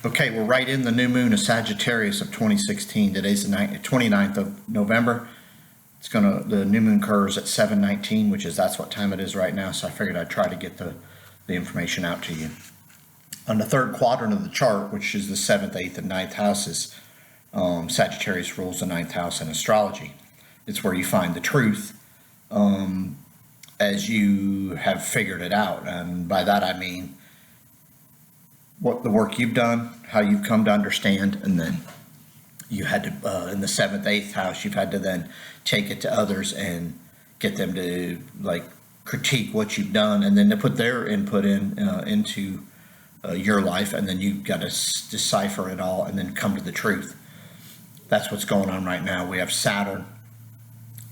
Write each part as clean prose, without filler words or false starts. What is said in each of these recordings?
Okay, we're right in the new moon of Sagittarius of 2016. Today's the 29th of November. The new moon occurs at 7:19, that's what time it is right now. So I figured I'd try to get the information out to you. On the third quadrant of the chart, which is the 7th, 8th, and 9th houses, Sagittarius rules the 9th house in astrology. It's where you find the truth as you have figured it out. And by that I mean what the work you've done, how you've come to understand, and then you had to, in the 7th, 8th house, you've had to then take it to others and get them to critique what you've done, and then to put their input into your life, and then you've got to decipher it all and then come to the truth. That's what's going on right now. We have Saturn,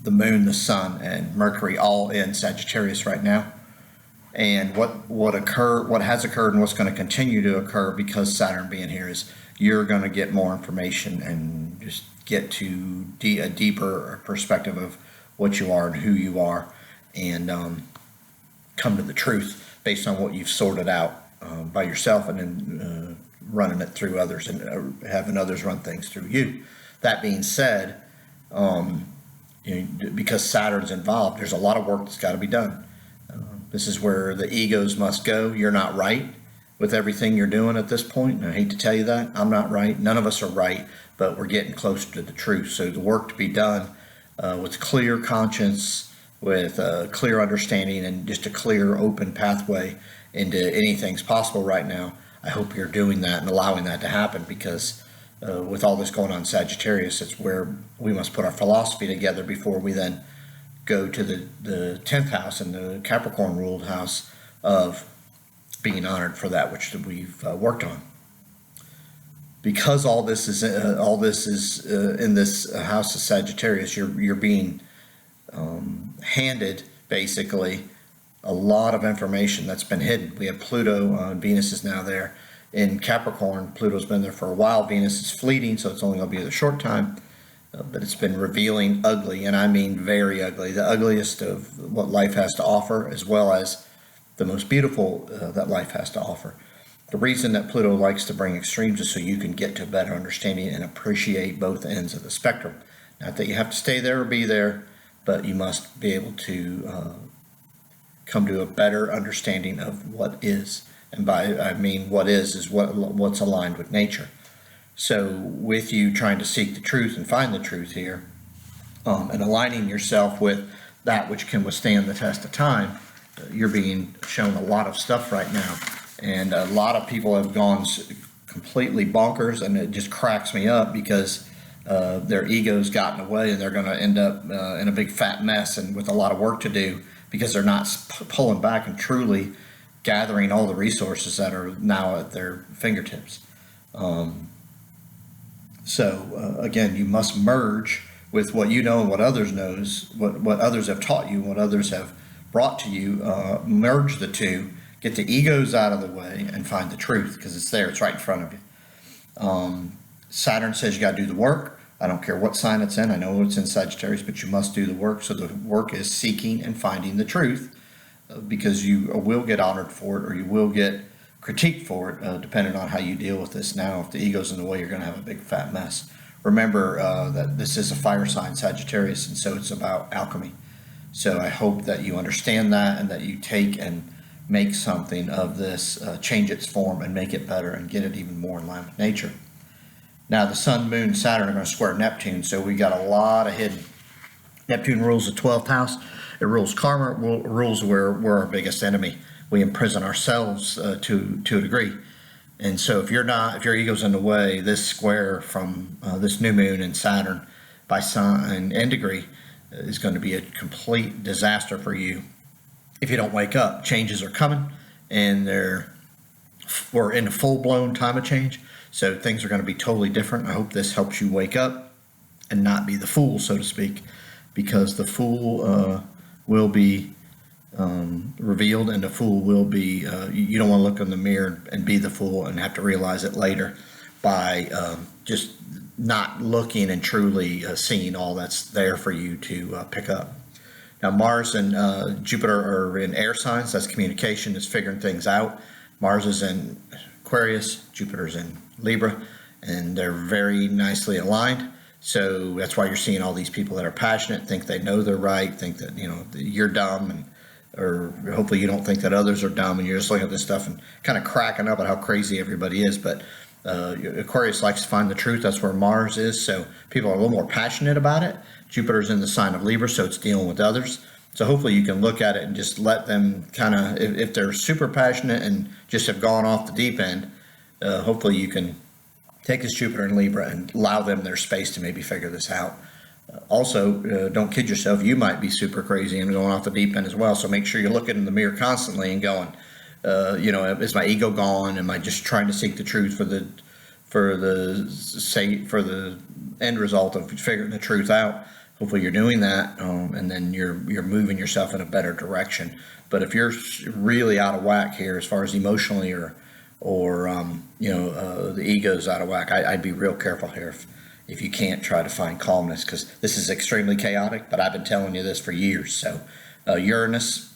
the moon, the sun, and Mercury all in Sagittarius right now. And what has occurred and what's going to continue to occur because Saturn being here is you're going to get more information and just get to a deeper perspective of what you are and who you are, and come to the truth based on what you've sorted out by yourself, and then running it through others, and having others run things through you. That being said, because Saturn's involved, there's a lot of work that's got to be done. This is where the egos must go. You're not right with everything you're doing at this point. And I hate to tell you that. I'm not right. None of us are right, but we're getting closer to the truth. So the work to be done with clear conscience, with a clear understanding, and just a clear, open pathway into anything's possible right now. I hope you're doing that and allowing that to happen, because with all this going on in Sagittarius, it's where we must put our philosophy together before we then go to the 10th house and the Capricorn ruled house of being honored for that which we've worked on. Because all this is in this house of Sagittarius, you're being handed basically a lot of information that's been hidden. We have Pluto, Venus is now there in Capricorn. Pluto's been there for a while. Venus is fleeting, so it's only going to be a short time. But it's been revealing ugly, and I mean very ugly, the ugliest of what life has to offer, as well as the most beautiful that life has to offer. The reason that Pluto likes to bring extremes is so you can get to a better understanding and appreciate both ends of the spectrum. Not that you have to stay there or be there, but you must be able to come to a better understanding of what is. And by I mean what is what's aligned with nature. So with you trying to seek the truth and find the truth here, and aligning yourself with that which can withstand the test of time, you're being shown a lot of stuff right now. And a lot of people have gone completely bonkers, and it just cracks me up because their ego's gotten away, and they're going to end up in a big fat mess and with a lot of work to do, because they're not pulling back and truly gathering all the resources that are now at their fingertips. So again, you must merge with what you know and what others knows, what others have taught you, what others have brought to you. Merge the two, get the egos out of the way, and find the truth, because it's there, it's right in front of you. Saturn says you got to do the work. I don't care what sign it's in. I know it's in Sagittarius, but you must do the work. So the work is seeking and finding the truth, because you will get honored for it, or you will get critique for it, depending on how you deal with this. Now, if the ego's in the way, you're going to have a big fat mess. Remember that this is a fire sign, Sagittarius, and so it's about alchemy. So I hope that you understand that, and that you take and make something of this, change its form and make it better and get it even more in line with nature. Now, the Sun, Moon, Saturn are going to square Neptune, so we got a lot of hidden. Neptune rules the 12th house. It rules karma. It rules where we're our biggest enemy. We imprison ourselves to a degree. And so if your ego's in the way, this square from this new moon and Saturn by sign and degree is going to be a complete disaster for you if you don't wake up. Changes are coming, and we're in a full-blown time of change, so things are going to be totally different. I hope this helps you wake up and not be the fool, so to speak, because the fool will be revealed, and the fool will be, you don't want to look in the mirror and be the fool and have to realize it later by just not looking and truly seeing all that's there for you to pick up. Now, Mars and Jupiter are in air signs. That's communication, is figuring things out. Mars is in Aquarius, Jupiter's in Libra, and they're very nicely aligned. So that's why you're seeing all these people that are passionate, think they know they're right, think that, that you're dumb, and or hopefully you don't think that others are dumb, and you're just looking at this stuff and kind of cracking up at how crazy everybody is. But Aquarius likes to find the truth. That's where Mars is. So people are a little more passionate about it. Jupiter's in the sign of Libra, so it's dealing with others. So hopefully you can look at it and just let them kind of, if they're super passionate and just have gone off the deep end, hopefully you can take this Jupiter in Libra and allow them their space to maybe figure this out. Also, don't kid yourself. You might be super crazy and going off the deep end as well. So make sure you're looking in the mirror constantly and going, is my ego gone? Am I just trying to seek the truth for the end result of figuring the truth out? Hopefully you're doing that, and then you're moving yourself in a better direction. But if you're really out of whack here, as far as emotionally or the ego's out of whack, I'd be real careful here if you can't try to find calmness, because this is extremely chaotic. But I've been telling you this for years. So Uranus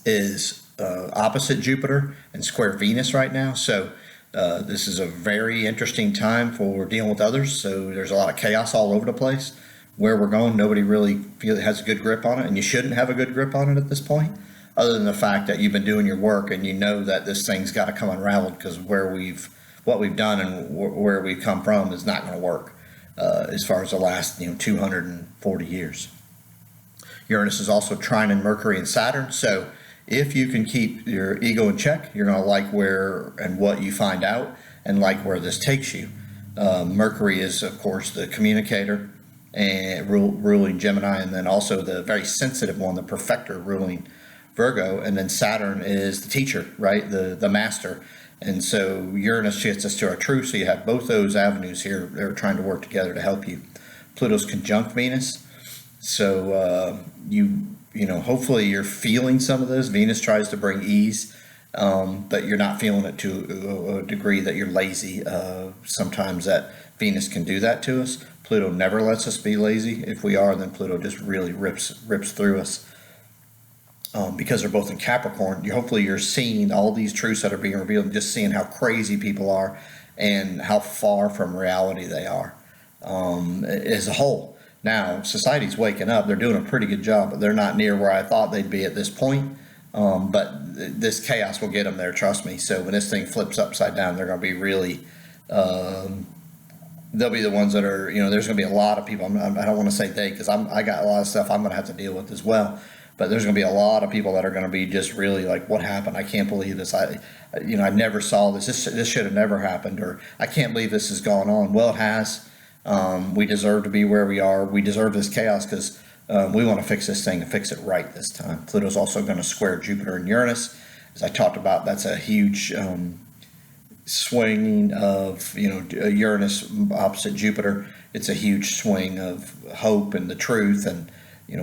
is opposite Jupiter and square Venus right now. So this is a very interesting time for dealing with others. So there's a lot of chaos all over the place. Where we're going, nobody really has a good grip on it, and you shouldn't have a good grip on it at this point, other than the fact that you've been doing your work and you know that this thing's got to come unraveled, because what we've done and where we've come from is not going to work as far as the last 240 years. Uranus is also trining Mercury and Saturn, so if you can keep your ego in check, you're going to like where and what you find out and like where this takes you. Mercury is, of course, the communicator and ruling Gemini, and then also the very sensitive one, the perfecter, ruling Virgo, and then Saturn is the teacher, right, the master. And so Uranus gets us to our truth. So you have both those avenues here. They're trying to work together to help you. Pluto's conjunct Venus, so hopefully you're feeling some of this. Venus tries to bring ease, but you're not feeling it to a degree that you're lazy. Sometimes that Venus can do that to us. Pluto never lets us be lazy. If we are, then Pluto just really rips through us. Because they're both in Capricorn, hopefully you're seeing all these truths that are being revealed, and just seeing how crazy people are and how far from reality they are as a whole. Now, society's waking up. They're doing a pretty good job, but they're not near where I thought they'd be at this point. But this chaos will get them there, trust me. So when this thing flips upside down, they're going to be really... they'll be the ones that are, there's going to be a lot of people. I don't want to say they, because I got a lot of stuff I'm going to have to deal with as well. But there's going to be a lot of people that are going to be just really like, what happened? I can't believe this. I never saw this. This should have never happened. Or I can't believe this has gone on. Well, it has. We deserve to be where we are. We deserve this chaos because we want to fix this thing and fix it right this time. Pluto's also going to square Jupiter and Uranus. As I talked about, that's a huge swinging of, Uranus opposite Jupiter. It's a huge swing of hope and the truth and,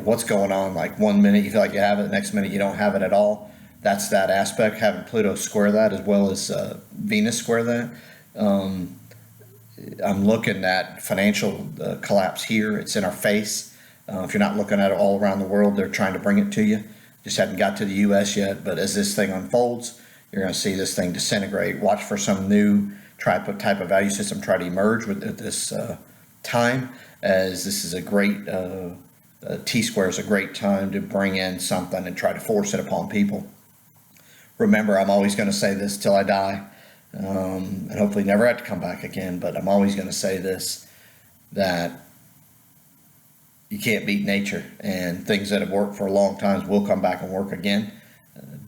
what's going on. Like 1 minute you feel like you have it, the next minute you don't have it at all. That's that aspect, having Pluto square that as well as Venus square that. I'm looking at financial collapse here. It's in our face. If you're not looking at it all around the world, they're trying to bring it to you. Just haven't got to the U.S. yet, but as this thing unfolds, you're going to see this thing disintegrate. Watch for some new type of value system try to emerge with this time, as this is a great, T-square is a great time to bring in something and try to force it upon people. Remember, I'm always going to say this till I die, and hopefully never have to come back again, but I'm always going to say this, that you can't beat nature, and things that have worked for a long time will come back and work again.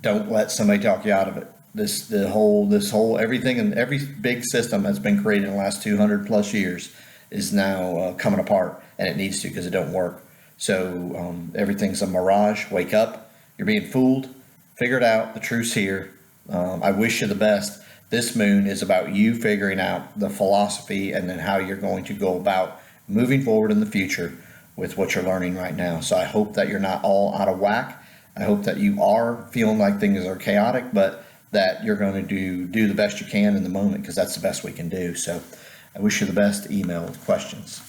Don't let somebody talk you out of it. This whole everything and every big system that's been created in the last 200 plus years is now coming apart, and it needs to, because it don't work. So everything's a mirage. Wake up. You're being fooled. Figure it out. The truth's here. I wish you the best. This moon is about you figuring out the philosophy and then how you're going to go about moving forward in the future with what you're learning right now. So I hope that you're not all out of whack. I hope that you are feeling like things are chaotic, but that you're going to do the best you can in the moment, because that's the best we can do. So I wish you the best. Email with questions.